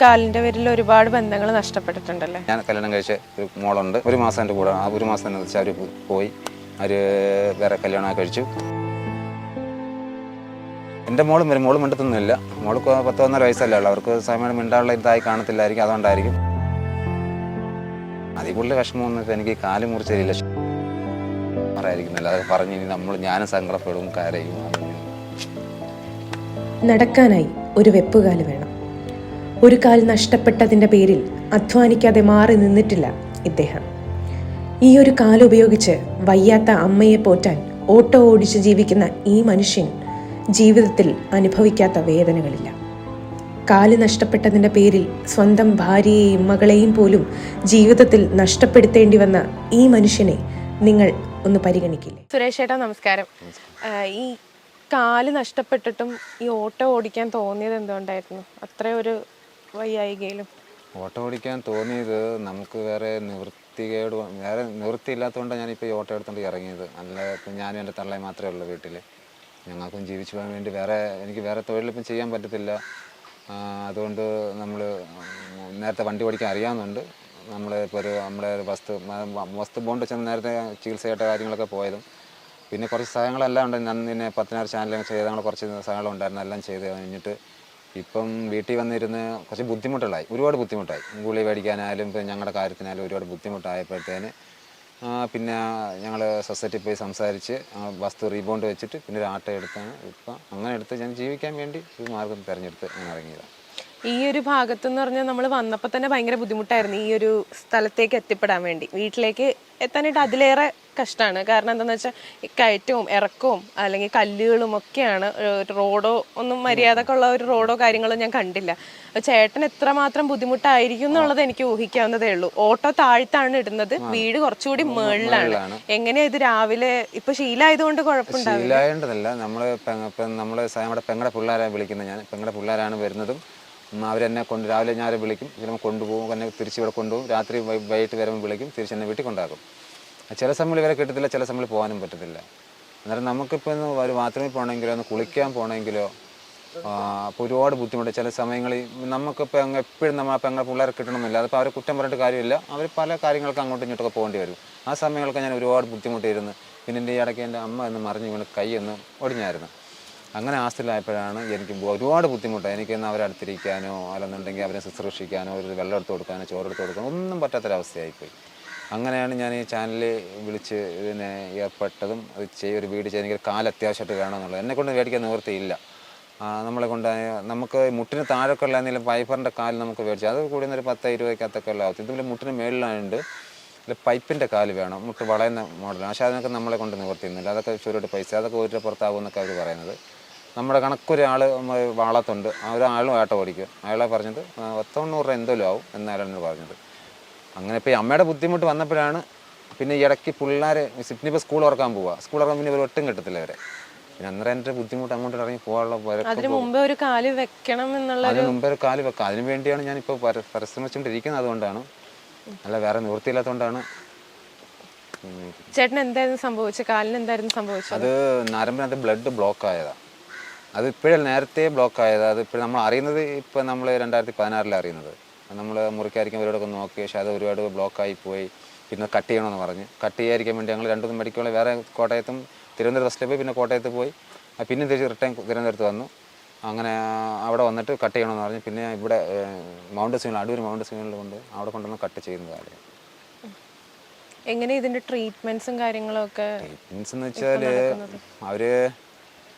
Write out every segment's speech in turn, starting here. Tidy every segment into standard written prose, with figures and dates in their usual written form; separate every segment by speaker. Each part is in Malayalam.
Speaker 1: കാലിന്റെ പേരിൽ ഒരുപാട് ബന്ധങ്ങൾ നഷ്ടപ്പെട്ടിട്ടുണ്ടല്ലേ?
Speaker 2: ഞാൻ കല്യാണം കഴിച്ച ഒരു മോളുണ്ട്. ഒരു മാസം എൻ്റെ കൂടെ, ആ ഒരു മാസം തന്നെ വെച്ചാൽ അവർ പോയി, അവർ വേറെ കല്യാണം കഴിച്ചു. എൻ്റെ മോളും വരും, മോളും മിണ്ടത്തൊന്നുമില്ല. മോൾക്ക് 10-11 വയസ്സല്ലേ ഉള്ളൂ. അവർക്ക് സമയം മിണ്ടാനുള്ള ഇതായി കാണത്തില്ലായിരിക്കും, അതുകൊണ്ടായിരിക്കും. അതിൽ കൂടുതൽ വിഷമമൊന്നും എനിക്ക് കാല് മുറിച്ചില്ല പറയാതിരിക്കുന്നില്ല. അതൊക്കെ പറഞ്ഞ് ഞാനും സങ്കടപ്പെടും, കരയും.
Speaker 3: നടക്കാനായി ഒരു വെപ്പുകാല് വേണം. ഒരു കാൽ നഷ്ടപ്പെട്ടതിൻ്റെ പേരിൽ അധ്വാനിക്കാതെ മാറി നിന്നിട്ടില്ല ഇദ്ദേഹം. ഈ ഒരു കാലുപയോഗിച്ച് വയ്യാത്ത അമ്മയെ പോറ്റാൻ ഓട്ടോ ഓടിച്ച് ജീവിക്കുന്ന ഈ മനുഷ്യൻ ജീവിതത്തിൽ അനുഭവിക്കാത്ത വേദനകളില്ല. കാല് നഷ്ടപ്പെട്ടതിൻ്റെ പേരിൽ സ്വന്തം ഭാര്യയെയും മകളെയും പോലും ജീവിതത്തിൽ നഷ്ടപ്പെടുത്തേണ്ടി വന്ന ഈ മനുഷ്യനെ നിങ്ങൾ ഒന്ന് പരിഗണിക്കില്ലേ?
Speaker 1: സുരേഷ് ചേട്ടാ നമസ്കാരം. ഈ കാല് നഷ്ടപ്പെട്ടിട്ടും ഈ ഓട്ടോ ഓടിക്കാൻ തോന്നിയത് എന്തുകൊണ്ടായിരുന്നു? അത്രയൊരു വയ്യായികയിലും
Speaker 2: ഓട്ടോ ഓടിക്കാൻ തോന്നിയത് നമുക്ക് വേറെ നിവൃത്തിയില്ലാത്തതുകൊണ്ടാണ് ഞാനിപ്പോൾ ഈ ഓട്ടോ എടുത്തുകൊണ്ട് ഇറങ്ങിയത്. അല്ല, ഇപ്പം ഞാനും എൻ്റെ തള്ളയും മാത്രമേ ഉള്ളൂ വീട്ടിൽ. ഞങ്ങൾക്കും ജീവിച്ചു പോകാൻ വേണ്ടി എനിക്ക് വേറെ തൊഴിലിപ്പം ചെയ്യാൻ പറ്റത്തില്ല. അതുകൊണ്ട് നമ്മൾ നേരത്തെ വണ്ടി ഓടിക്കാൻ അറിയാവുന്നുണ്ട്. ഇപ്പോൾ നമ്മുടെ വസ്തു ബോണ്ട് വെച്ചാൽ നേരത്തെ ചികിത്സയായിട്ട് കാര്യങ്ങളൊക്കെ പോയതും പിന്നെ കുറച്ച് സഹായങ്ങളെല്ലാം ഉണ്ട്. ഞാൻ 16 ചാനലൊക്കെ ചെയ്ത് ഞങ്ങൾ കുറച്ച് സഹായങ്ങളുണ്ടായിരുന്നു, എല്ലാം ചെയ്ത് കഴിഞ്ഞിട്ട് ഇപ്പം വീട്ടിൽ വന്നിരുന്ന് കുറച്ച് ബുദ്ധിമുട്ടുകളായി, ഒരുപാട് ബുദ്ധിമുട്ടായി. ഗുളി മേടിക്കാനായാലും ഇപ്പം ഞങ്ങളുടെ കാര്യത്തിനായാലും ഒരുപാട് ബുദ്ധിമുട്ടായപ്പോഴത്തേന് പിന്നെ ഞങ്ങൾ സൊസൈറ്റി പോയി സംസാരിച്ച് വസ്തു റീബോണ്ട് വെച്ചിട്ട് പിന്നെ ഒരു ആട്ടോ എടുത്താണ്. ഇപ്പം അങ്ങനെ എടുത്ത് ഞാൻ ജീവിക്കാൻ വേണ്ടി ഒരു മാർഗം തിരഞ്ഞെടുത്ത് ഞാൻ ഇറങ്ങിയതാണ്.
Speaker 1: ഈ ഒരു ഭാഗത്തെന്ന് പറഞ്ഞാൽ നമ്മൾ വന്നപ്പോൾ തന്നെ ഭയങ്കര ബുദ്ധിമുട്ടായിരുന്നു ഈ ഒരു സ്ഥലത്തേക്ക് എത്തിപ്പെടാൻ വേണ്ടി. വീട്ടിലേക്ക് എത്താനായിട്ട് അതിലേറെ കഷ്ടമാണ്. കാരണം എന്താണെന്ന് വെച്ചാൽ കയറ്റവും ഇറക്കവും അല്ലെങ്കിൽ കല്ലുകളും ഒക്കെയാണ്. റോഡോ ഒന്നും മര്യാദക്കുള്ള ഒരു റോഡോ കാര്യങ്ങളോ ഞാൻ കണ്ടില്ല. ചേട്ടൻ എത്രമാത്രം ബുദ്ധിമുട്ടായിരിക്കും എന്നുള്ളത് എനിക്ക് ഊഹിക്കാവുന്നതേ ഉള്ളൂ. ഓട്ടോ താഴ്ത്താണ് ഇടുന്നത്, വീട് കുറച്ചുകൂടി മേളിലാണ്. എങ്ങനെയാ ഇത് രാവിലെ ഇപ്പൊ ശീലമായതുകൊണ്ട് കുഴപ്പമുണ്ടാവില്ല?
Speaker 2: ശീലമായതല്ല, നമ്മുടെ പെങ്ങളുടെ പിള്ളേരാണ് വിളിക്കുന്നത്. ഞാൻ പെങ്ങളുടെ പിള്ളേരാണ് വരുന്നതും അവരെന്നെ രാവിലെ ഞാൻ വിളിക്കും, ചിലപ്പോൾ കൊണ്ടുപോകും, എന്നെ തിരിച്ച് ഇവിടെ കൊണ്ടുപോകും. രാത്രി വൈകിട്ട് വരുമ്പോൾ വിളിക്കും, തിരിച്ചെന്നെ വീട്ടിൽ കൊണ്ടാക്കും. ചില സമയം ഇവരെ കിട്ടത്തില്ല, ചില സമയം പോകാനും പറ്റത്തില്ല. അന്നേരം നമുക്കിപ്പോൾ ഒരു ബാത്റൂമിൽ പോകണമെങ്കിലോ ഒന്ന് കുളിക്കാൻ പോകണമെങ്കിലോ അപ്പോൾ ഒരുപാട് ബുദ്ധിമുട്ട്. ചില സമയങ്ങളിൽ നമുക്കിപ്പോൾ എപ്പോഴും പെങ്ങളെ പിള്ളേരെ കിട്ടണമെന്നില്ല. അതിപ്പോൾ അവരെ കുറ്റം പറഞ്ഞിട്ട് കാര്യമില്ല. അവർ പല കാര്യങ്ങൾക്ക് അങ്ങോട്ടും ഇങ്ങോട്ടൊക്കെ പോകേണ്ടി വരും. ആ സമയങ്ങളൊക്കെ ഞാൻ ഒരുപാട് ബുദ്ധിമുട്ടിയിരുന്നു. പിന്നെ എൻ്റെ ഇടയ്ക്ക് എൻ്റെ അമ്മ എന്ന് മറിഞ്ഞ് വീണ് കൈ ഒന്ന് ഒടിഞ്ഞായിരുന്നു. അങ്ങനെ ആസ്തിലായപ്പോഴാണ് എനിക്ക് ഒരുപാട് ബുദ്ധിമുട്ടാണ്. എനിക്കൊന്ന് അവരെ അടുത്തിരിക്കാനോ അല്ലെന്നുണ്ടെങ്കിൽ അവരെ ശുശ്രൂഷിക്കാനോ ഒരു വെള്ളം എടുത്ത് കൊടുക്കാനോ ചോറെടുത്ത് കൊടുക്കാനോ ഒന്നും പറ്റാത്തൊരവസ്ഥയായിപ്പോയി. അങ്ങനെയാണ് ഞാൻ ഈ ചാനലിൽ വിളിച്ച് ഇതിനെ ഏർപ്പെട്ടതും. ഒരു വീട് ചെയ്ത് എനിക്കൊരു കാല് അത്യാവശ്യമായിട്ട് വേണമെന്നുള്ളത്. എന്നെക്കൊണ്ട് മേടിക്കാൻ നിവൃത്തിയില്ല. നമ്മളെ കൊണ്ട് നമുക്ക് മുട്ടിന് താഴൊക്കെ ഉള്ള എന്തെങ്കിലും പൈപ്പറിൻ്റെ കാല് നമുക്ക് മേടിച്ചു, അത് കൂടി ഒരു 10-20 ഉള്ള ആവത്തി. ഇതുപോലെ മുട്ടിന് മേളിലായുണ്ട് പൈപ്പിൻ്റെ കാല് വേണം, മുട്ട് വളയുന്ന മോഡലാണ്. പക്ഷേ അതിനൊക്കെ നമ്മളെ കൊണ്ട് നിവർത്തിയുന്നില്ല. അതൊക്കെ ചുരുട്ട് പൈസ, അതൊക്കെ ഒരു പുറത്താകുമെന്നൊക്കെ അവർ പറയുന്നത്. നമ്മുടെ കണക്കൊരാൾ വാളത്തുണ്ട്, ആ ഒരാളും ആട്ടോ ഓടിക്കും. അയാളെ പറഞ്ഞത് 90 രൂപ എന്തെങ്കിലും ആവും എന്നാലാണ് പറഞ്ഞത്. അങ്ങനെ ഇപ്പോൾ ഈ അമ്മയുടെ ബുദ്ധിമുട്ട് വന്നപ്പോഴാണ് പിന്നെ ഈ ഇടയ്ക്ക് പിള്ളേർ ഇപ്പോൾ സ്കൂൾ തുറക്കാൻ പോവുക. സ്കൂൾ തുറക്കാൻ പിന്നെ ഇവർ ഒട്ടും കിട്ടത്തില്ല അവരെ. പിന്നെ അന്നേരം എൻ്റെ ബുദ്ധിമുട്ട് അങ്ങോട്ട് ഇറങ്ങി പോകാനുള്ള
Speaker 1: അതിന് മുമ്പേ ഒരു കാല് വെക്കണം എന്നുള്ള
Speaker 2: അതിന് മുമ്പേ ഒരു കാല് വെക്കാം. അതിന് വേണ്ടിയാണ് ഞാനിപ്പോൾ പരിശ്രമിച്ചുകൊണ്ടിരിക്കുന്നത്. അതുകൊണ്ടാണ്, അല്ല വേറെ നിവൃത്തിയില്ലാത്തതുകൊണ്ടാണ്.
Speaker 1: ചേട്ടൻ എന്തായിരുന്നു സംഭവിച്ചത്? കാലിന് എന്തായിരുന്നു സംഭവിച്ചത്?
Speaker 2: അത് നരമ്പിനകത്ത് ബ്ലഡ് ബ്ലോക്ക് ആയതാണ്. അത് ഇപ്പോഴും നേരത്തെ ബ്ലോക്ക് ആയതാണ്. അത് ഇപ്പോഴും നമ്മൾ അറിയുന്നത് ഇപ്പോൾ നമ്മൾ 2016 അറിയുന്നത്. നമ്മൾ മുറിക്കായിരിക്കും അവരോടൊക്കെ നോക്കി, പക്ഷേ അത് ഒരുപാട് ബ്ലോക്കായി പോയി. പിന്നെ കട്ട് ചെയ്യണമെന്ന് പറഞ്ഞ് കട്ട് ചെയ്യാതിരിക്കാൻ വേണ്ടി ഞങ്ങൾ 2 മെഡിക്കൽ വേറെ കോട്ടയത്തും തിരുവനന്തപുരം ബസ്സിൽ പോയി, പിന്നെ കോട്ടയത്ത് പോയി, പിന്നെ തിരിച്ച് റിട്ടേൺ തിരുവനന്തപുരത്ത് വന്നു. അങ്ങനെ അവിടെ വന്നിട്ട് കട്ട് ചെയ്യണമെന്ന് പറഞ്ഞ് പിന്നെ ഇവിടെ അടൂർ മൗണ്ട് സ്വിങ്ങിൽ കൊണ്ട് അവിടെ കൊണ്ടുവന്ന് കട്ട് ചെയ്യുന്ന കാര്യം.
Speaker 1: എങ്ങനെ ഇതിൻ്റെ ട്രീറ്റ്മെൻറ്റ്സും കാര്യങ്ങളൊക്കെ?
Speaker 2: ട്രീറ്റ്മെൻറ്റ്സ് എന്ന് വെച്ചാൽ അവർ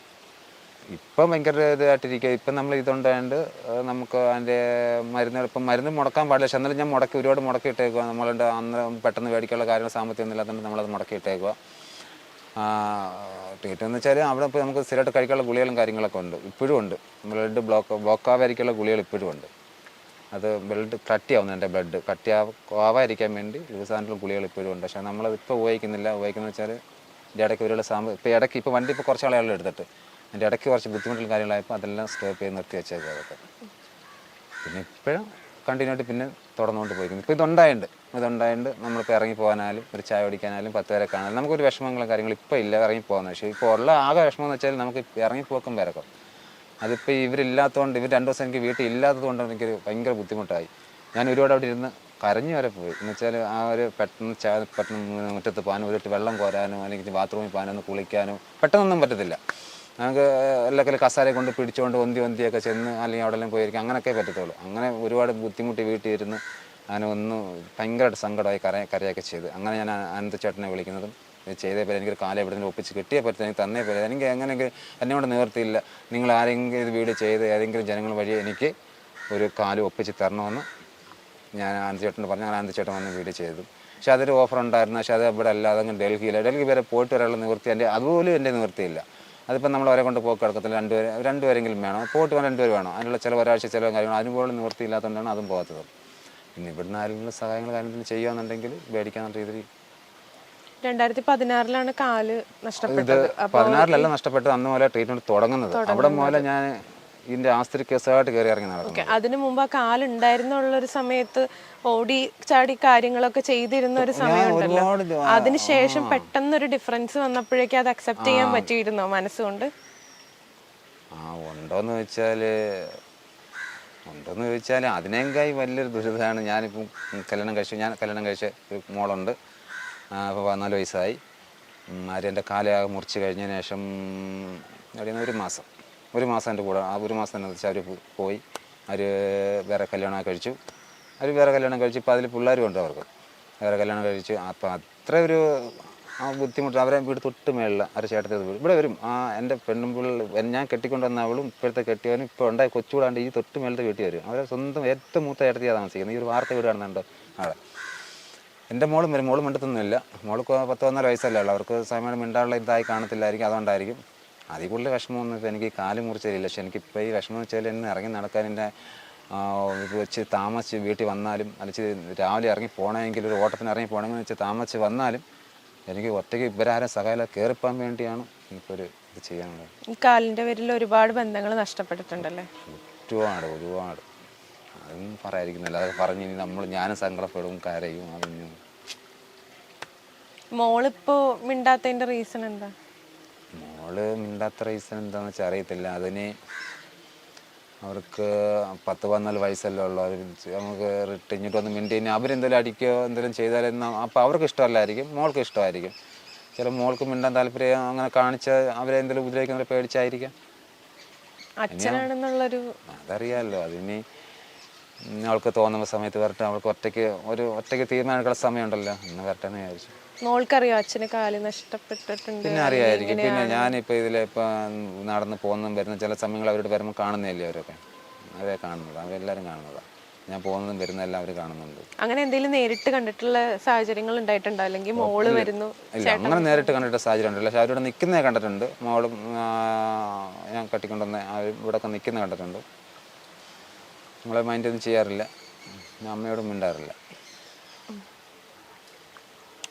Speaker 2: ഇപ്പം ഭയങ്കര ഇതായിട്ടിരിക്കുക. ഇപ്പം നമ്മൾ ഇതുണ്ടായതുകൊണ്ട് നമുക്ക് അതിൻ്റെ മരുന്ന് മുടക്കാൻ പാടില്ല. പക്ഷെ എന്നാലും ഞാൻ ഒരുപാട് മുടക്കി ഇട്ടേക്കുക. നമ്മളുടെ അന്ന് പെട്ടെന്ന് മേടിക്കാനുള്ള കാര്യങ്ങൾ സാമ്പത്തികം ഇല്ലാത്തതുകൊണ്ട് നമ്മളത് മുടക്കി ഇട്ടേക്കുക. ട്രീറ്റ്മെൻറ്റ് എന്ന് വെച്ചാൽ അവിടെ ഇപ്പോൾ നമുക്ക് സ്ഥിരമായിട്ട് കഴിക്കാനുള്ള ഗുളികളും കാര്യങ്ങളൊക്കെ ഉണ്ട്, ഇപ്പോഴും ഉണ്ട്. ബ്ലഡ് ബ്ലോക്കാവാതിരിക്കാനുള്ള ഗുളികൾ ഇപ്പോഴും ഉണ്ട്. അത് ബ്ലഡ് കട്ടിയാവുന്നു, എൻ്റെ ബ്ലഡ് കട്ടിയാവാതിരിക്കാൻ വേണ്ടി ലൂസായിട്ടുള്ള ഗുളികൾ ഇപ്പോഴും ഉണ്ട്. പക്ഷേ നമ്മളത് ഇപ്പോൾ ഉപയോഗിക്കുന്നത് വെച്ചാൽ എൻ്റെ ഇടയ്ക്ക് ഒരുപാട് ഇപ്പോൾ വണ്ടി ഇപ്പോൾ കുറച്ച് ആളുകൾ എടുത്തിട്ട് എൻ്റെ ഇടയ്ക്ക് കുറച്ച് ബുദ്ധിമുട്ടുള്ള കാര്യങ്ങളായപ്പോൾ അതെല്ലാം സ്റ്റോപ്പ് ചെയ്ത് നിർത്തി വെച്ചേക്കുക. അതൊക്കെ പിന്നെ ഇപ്പോഴും കണ്ടിന്യൂ ആയിട്ട് പിന്നെ തുടർന്നുകൊണ്ട് പോയിരിക്കുന്നു. ഇപ്പോൾ ഇതുണ്ടായതുകൊണ്ട് നമ്മളിപ്പോൾ ഇറങ്ങി പോകാനായാലും ഒരു ചായ കുടിക്കാനായാലും 10 പേരെ കാണാനും നമുക്കൊരു വിഷമങ്ങളും കാര്യങ്ങളും ഇപ്പോൾ ഇല്ല, ഇറങ്ങി പോകുന്നത്. പക്ഷേ ഇപ്പോൾ ഉള്ള ആകെ വിഷമം എന്ന് വെച്ചാൽ നമുക്ക് ഇറങ്ങിപ്പോക്കും വരക്കും. അതിപ്പോൾ ഇവരില്ലാത്തതുകൊണ്ട്, ഇവർ 2 ദിവസം എനിക്ക് വീട്ടിൽ ഇല്ലാത്തത് കൊണ്ട് എനിക്ക് ഭയങ്കര ബുദ്ധിമുട്ടായി. ഞാൻ ഒരുപാട് അവിടെ ഇരുന്ന് കരഞ്ഞു വരെ പോയി. എന്ന് വെച്ചാൽ ആ ഒരു പെട്ടെന്ന് മുറ്റത്ത് പോകാനോ, ഒരു വെള്ളം കോരാനോ, അല്ലെങ്കിൽ ബാത്റൂമിൽ പോകാനോ, ഒന്ന് കുളിക്കാനോ പെട്ടെന്നൊന്നും പറ്റത്തില്ല. നമുക്ക് എല്ലാത്തിലും കസാരയെ കൊണ്ട് പിടിച്ചുകൊണ്ട് ഒന്തിയൊക്കെ ചെന്ന് അല്ലെങ്കിൽ അവിടെ എല്ലാം പോയിരിക്കും, അങ്ങനെയൊക്കെ പറ്റത്തുള്ളൂ. അങ്ങനെ ഒരുപാട് ബുദ്ധിമുട്ടി വീട്ടിൽ ഇരുന്ന് അങ്ങനെ ഒന്ന് ഭയങ്കരമായിട്ട് സങ്കടമായി കരയൊക്കെ ചെയ്ത്. അങ്ങനെ ഞാൻ അനന്തചേട്ടനെ വിളിക്കുന്നതും ചെയ്തേ പോലെ എനിക്കൊരു കാലം എവിടെയെങ്കിലും ഒപ്പിച്ച് കിട്ടിയേ പറ്റും, എനിക്ക് തന്നേ പോലെ. എനിക്ക് എങ്ങനെയെങ്കിലും എന്നോട് നിവർത്തിയില്ല, നിങ്ങൾ ആരെങ്കിലും ഇത് വീട് ചെയ്ത് ഏതെങ്കിലും ജനങ്ങൾ വഴി എനിക്ക് ഒരു കാലം ഒപ്പിച്ച് തരണമെന്ന് ഞാൻ അനന്തചേട്ടനോട് പറഞ്ഞു. അങ്ങനെ അനന്തചേട്ടൻ വന്ന് വീട് ചെയ്തു. പക്ഷേ അതൊരു ഓഫർ ഉണ്ടായിരുന്നു. പക്ഷേ അത് ഇവിടെ അല്ലാതെ ഡൽഹി വരെ പോയിട്ട് വരാനുള്ള നിവൃത്തി അതുപോലും എൻ്റെ നിവൃത്തിയില്ല. അതിപ്പോൾ നമ്മൾ അവരെ കൊണ്ട് പോക്ക് കിടക്കത്തില്ല. രണ്ടുപേരെങ്കിലും വേണം, പോയിട്ട് 2 പേര് വേണം. അതിനുള്ള ഒരാഴ്ച ചിലവും കാര്യങ്ങളും അതിനുപോലും നിവൃത്തിയില്ലാത്തതുകൊണ്ടാണ് അതും പോകാത്തത്. പിന്നെ ഇവിടുന്ന് ആരെങ്കിലും സഹായങ്ങൾ കാര്യത്തിൽ ചെയ്യുകയാണെന്നുണ്ടെങ്കിൽ മേടിക്കാവുന്ന രീതിയിൽ.
Speaker 1: 2016 കാല് നഷ്ടപ്പെട്ടത്.
Speaker 2: 16 നഷ്ടപ്പെട്ടത്. അന്ന് മുതലേ ട്രീറ്റ്മെൻറ്റ് തുടങ്ങുന്നത്. അവിടെ മുതലേ ഞാൻ ഇതിൻ്റെ ആസ്ത്രി കേസായിട്ട് കയറി ഇറങ്ങി നടക്കും.
Speaker 1: അതിനു മുമ്പ് ആ കാലുണ്ടായിരുന്നുള്ളൊരു സമയത്ത് ഓടി ചാടി കാര്യങ്ങളൊക്കെ ചെയ്തിരുന്ന ഒരു സമയമുണ്ടല്ലോ. അതിനുശേഷം പെട്ടെന്നൊരു ഡിഫറൻസ് വന്നപ്പോഴേക്കും അത് അക്സെപ്റ്റ് ചെയ്യാൻ പറ്റിയിരുന്നോ മനസ്സുകൊണ്ട്?
Speaker 2: ഉണ്ടോയെന്ന് ചോദിച്ചാൽ അതിനേക്കായി വലിയൊരു ദുരിതമാണ്. ഞാനിപ്പം കല്യാണം കഴിച്ച ഒരു മോളുണ്ട്. ഇപ്പോൾ 14 വയസ്സായി. എൻ്റെ കാലയാകെ മുറിച്ച് കഴിഞ്ഞതിന് ശേഷം ഒരു മാസം എൻ്റെ കൂടെ, ആ ഒരു മാസം തന്നെ വെച്ചാൽ അവർ പോയി. അവർ വേറെ കല്യാണം കഴിച്ചു. ഇപ്പോൾ അതിൽ പിള്ളേരും ഉണ്ട് അവർക്ക്. വേറെ കല്യാണം കഴിച്ചു. അപ്പോൾ അത്ര ഒരു ബുദ്ധിമുട്ട്. അവരെ വീട് തൊട്ട് മേളിൽ അവരെ ചേട്ടത്തെ വീട് ഇവിടെ വരും. എൻ്റെ പെണ്ണുമ്പിള്ള ഞാൻ കെട്ടിക്കൊണ്ടുവന്ന അവളും ഇപ്പോഴത്തെ കെട്ടിയവനും ഇപ്പോൾ ഉണ്ടായി കൊച്ചുകൂടാണ്ട് ഈ തൊട്ട് മേളത്തെ വീട്ടിൽ വരും. അവരെ സ്വന്തം ഏറ്റവും മൂത്ത ചേട്ടത്തിയാണ് താമസിക്കുന്നത്. ഈ ഒരു വാർത്ത വീട് കാണുന്നുണ്ട് അവിടെ. എൻ്റെ മോളും വരും. മോളും മിണ്ടത്തൊന്നുമില്ല. മോൾക്ക് 14 വയസ്സല്ലേ ഉള്ളൂ. അവർക്ക് സമയം മിണ്ടാനുള്ള ഇതായി കാണത്തില്ലായിരിക്കും, അതുകൊണ്ടായിരിക്കും. അതിൽ കൂടുതൽ വിഷമമൊന്നും ഇപ്പോൾ എനിക്ക് കാല് മുറിച്ചില്ല. പക്ഷേ എനിക്കിപ്പോൾ ഈ വിഷമം വെച്ചാൽ എന്നെ ഇറങ്ങി നടക്കാൻ എൻ്റെ വെച്ച് താമസിച്ച് വീട്ടിൽ വന്നാലും, അല്ലെങ്കിൽ രാവിലെ ഇറങ്ങി പോകണമെങ്കിൽ ഒരു ഓട്ടത്തിന് ഇറങ്ങി പോകണമെന്ന് വെച്ച് താമസിച്ച് വന്നാലും എനിക്ക് ഒറ്റയ്ക്ക് ഇവരാരും സഹായം കയറിപ്പോകാൻ വേണ്ടിയാണ് എനിക്കൊരു ഇത് ചെയ്യാനുള്ളത്.
Speaker 1: ഈ കാലിൻ്റെ പേരിൽ ഒരുപാട് ബന്ധങ്ങൾ നഷ്ടപ്പെട്ടിട്ടുണ്ടല്ലേ?
Speaker 2: ഒരുപാട് അതൊന്നും പറയാതിരിക്കുന്നില്ല. അതൊക്കെ പറഞ്ഞ് ഞാനും സങ്കടപ്പെടും, കരയും. അതൊന്നും.
Speaker 1: മോളിപ്പോ മിണ്ടാത്തതിൻ്റെ റീസൺ എന്താ?
Speaker 2: മോള് മിണ്ടാത്ത റീസൺ എന്താണെന്ന് വെച്ചാൽ അറിയത്തില്ല. അതിന് അവർക്ക് 10-14 വയസ്സല്ലേ ഉള്ളൂ. അവർ നമുക്ക് റിട്ടിഞ്ഞിട്ട് വന്ന് മിണ്ടിന് അവരെന്തെങ്കിലും അടിക്കുകയോ എന്തെങ്കിലും ചെയ്താലും അപ്പോൾ അവർക്ക് ഇഷ്ടമല്ലായിരിക്കും, മോൾക്ക് ഇഷ്ടമായിരിക്കും. ചില മോൾക്ക് മിണ്ടാൻ താല്പര്യം അങ്ങനെ കാണിച്ച് അവരെന്തെങ്കിലും ഉപദ്രവിക്കുന്നവരെ പേടിച്ചായിരിക്കാം.
Speaker 1: അച്ഛനാണെന്നുള്ളൊരു
Speaker 2: അതറിയാമല്ലോ. അതിന് അവൾക്ക് തോന്നുന്ന സമയത്ത് വരട്ടെ. അവൾക്ക് ഒറ്റയ്ക്ക് തീരുമാനിക്കുന്ന സമയമുണ്ടല്ലോ, ഇന്ന് വരട്ടെ എന്ന് വിചാരിച്ചു.
Speaker 1: മോൾക്കറിയോ അച്ഛന് കാല് നഷ്ടപ്പെട്ടിട്ടുണ്ട്?
Speaker 2: പിന്നെ അറിയായിരിക്കും. പിന്നെ ഞാനിപ്പോൾ ഇതിലിപ്പോൾ നടന്ന് പോകുന്നതും വരുന്ന ചില സമയങ്ങൾ അവരോട് വരുമ്പോൾ കാണുന്നില്ലേ, അവരെ കാണുന്നത്, അവരെല്ലാവരും കാണുന്നതാണ്. ഞാൻ പോകുന്നതും വരുന്നതെല്ലാം അവർ കാണുന്നുണ്ട്.
Speaker 1: അങ്ങനെ എന്തെങ്കിലും നേരിട്ട് കണ്ടിട്ടുള്ള സാഹചര്യങ്ങൾ ഉണ്ടായിട്ടുണ്ടോ? അല്ലെങ്കിൽ മോള് വരുന്നു?
Speaker 2: ഇല്ല, അങ്ങനെ നേരിട്ട് കണ്ടിട്ട് സാഹചര്യം ഉണ്ടല്ലോ. പക്ഷെ അവരോട് നിൽക്കുന്നത് കണ്ടിട്ടുണ്ട്. മോളും ഞാൻ കട്ടിക്കൊണ്ടുവന്ന് ഇവിടെയൊക്കെ നിൽക്കുന്നത് കണ്ടിട്ടുണ്ട്. നമ്മളെ മൈൻഡൊന്നും ചെയ്യാറില്ല. ഞാൻ അമ്മയോടും മിണ്ടാറില്ല.